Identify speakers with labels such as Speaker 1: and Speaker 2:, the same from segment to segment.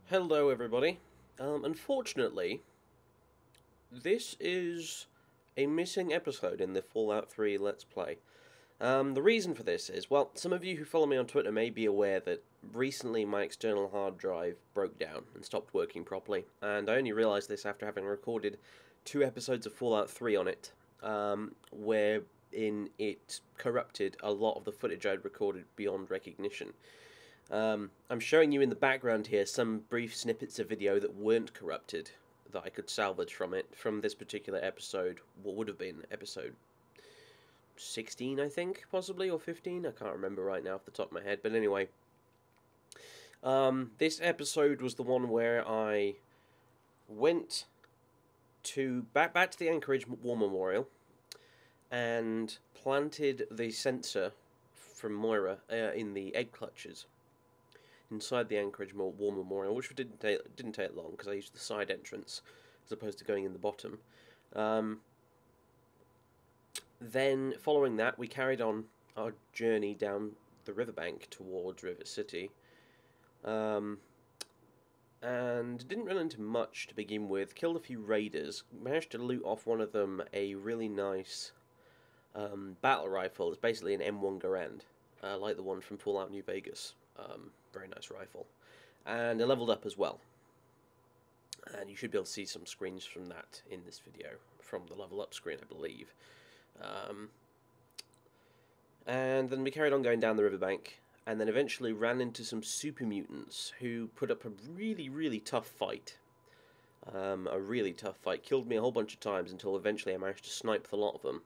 Speaker 1: Hello everybody. Unfortunately, this is a missing episode in the Fallout 3 Let's Play. The reason for this is, well, some of you who follow me on Twitter may be aware that recently my external hard drive broke down and stopped working properly, and I only realised this after having recorded 2 episodes of Fallout 3 on it, wherein it corrupted a lot of the footage I'd recorded beyond recognition. I'm showing you in the background here some brief snippets of video that weren't corrupted, that I could salvage from it, from this particular episode, what would have been episode 16, I think, possibly, or 15, I can't remember right now off the top of my head, but anyway. This episode was the one where I went to, back to the Anchorage War Memorial, and planted the sensor from Moira in the egg clutches inside the Anchorage War Memorial, which didn't take long because I used the side entrance as opposed to going in the bottom. Then, following that, we carried on our journey down the riverbank towards River City, and didn't run into much to begin with. Killed a few raiders, managed to loot off one of them a really nice battle rifle. It's basically an M1 Garand, like the one from Fallout New Vegas. Very nice rifle, and I leveled up as well, and you should be able to see some screens from that in this video, from the level up screen, I believe. And then we carried on going down the riverbank, and then eventually ran into some super mutants who put up a really tough fight. Killed me a whole bunch of times until eventually I managed to snipe the lot of them.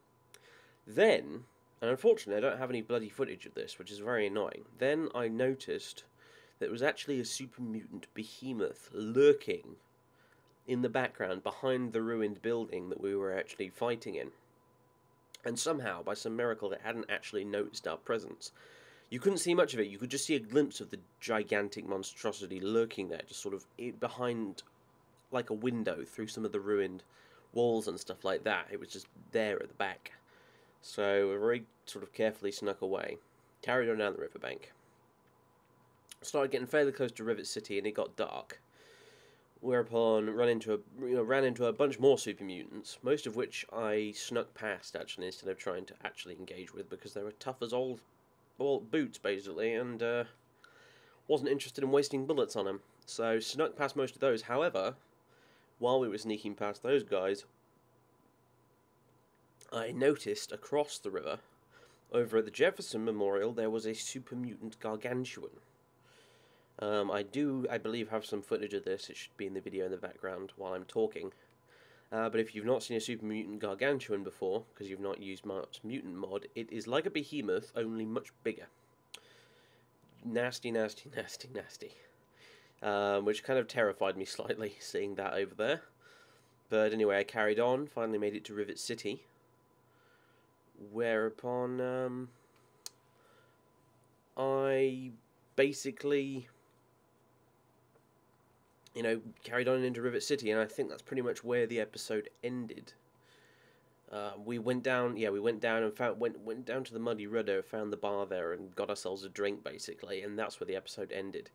Speaker 1: Then, and unfortunately I don't have any bloody footage of this, which is very annoying, then I noticed that it was actually a super mutant behemoth lurking in the background behind the ruined building that we were actually fighting in. And somehow, by some miracle, it hadn't actually noticed our presence. You couldn't see much of it, you could just see a glimpse of the gigantic monstrosity lurking there, just sort of behind, like a window, through some of the ruined walls and stuff like that. It was just there at the back. So, we very sort of carefully snuck away, carried on down the riverbank. Started getting fairly close to Rivet City, and it got dark. Whereupon, ran into a bunch more super mutants, most of which I snuck past actually instead of trying to actually engage with, because they were tough as old boots basically, and wasn't interested in wasting bullets on them. So snuck past most of those. However, while we were sneaking past those guys, I noticed across the river, over at the Jefferson Memorial, there was a super mutant gargantuan. I believe, have some footage of this. It should be in the video in the background while I'm talking. But if you've not seen a super mutant gargantuan before, because you've not used Mark's mutant mod, it is like a behemoth, only much bigger. Nasty. Which kind of terrified me slightly, seeing that over there. But anyway, I carried on, finally made it to Rivet City. Whereupon, I basically, carried on into Rivet City, and I think that's pretty much where the episode ended. We went down and went down to the Muddy Rudder, found the bar there, and got ourselves a drink, basically, and that's where the episode ended.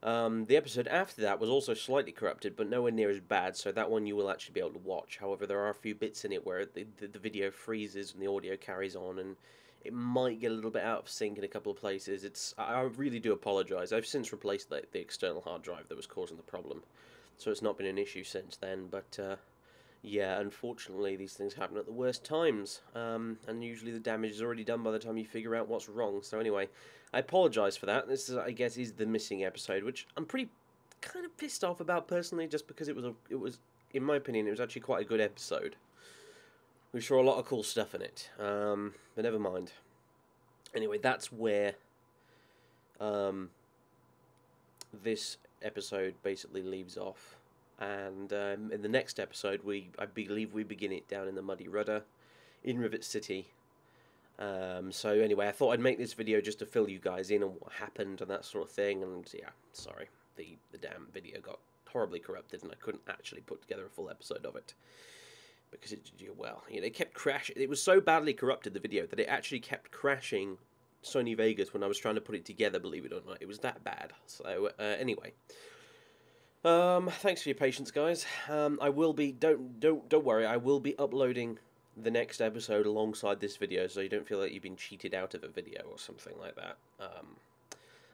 Speaker 1: The episode after that was also slightly corrupted, but nowhere near as bad, so that one you will actually be able to watch. However, there are a few bits in it where the video freezes and the audio carries on, and it might get a little bit out of sync in a couple of places. I really do apologise. I've since replaced the external hard drive that was causing the problem, so it's not been an issue since then, but yeah, unfortunately these things happen at the worst times, and usually the damage is already done by the time you figure out what's wrong. So anyway, I apologise for that. This is, I guess, is the missing episode, which I'm pretty kind of pissed off about personally, just because it was, in my opinion, it was actually quite a good episode. We saw a lot of cool stuff in it, but never mind. Anyway, that's where this episode basically leaves off. And in the next episode, I believe we begin it down in the Muddy Rudder in Rivet City. So anyway, I thought I'd make this video just to fill you guys in on what happened and that sort of thing. And yeah, sorry, the damn video got horribly corrupted, and I couldn't actually put together a full episode of it. Because it kept crashing. It was so badly corrupted, the video, that it actually kept crashing Sony Vegas when I was trying to put it together, believe it or not. It was that bad. So, anyway. Thanks for your patience, guys. I will be don't worry. I will be uploading the next episode alongside this video, so you don't feel like you've been cheated out of a video or something like that.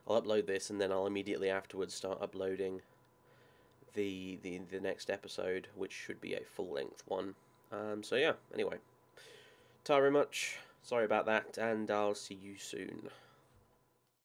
Speaker 1: I'll upload this, and then I'll immediately afterwards start uploading the next episode, which should be a full-length one. So yeah. Anyway, ta very much. Sorry about that, and I'll see you soon.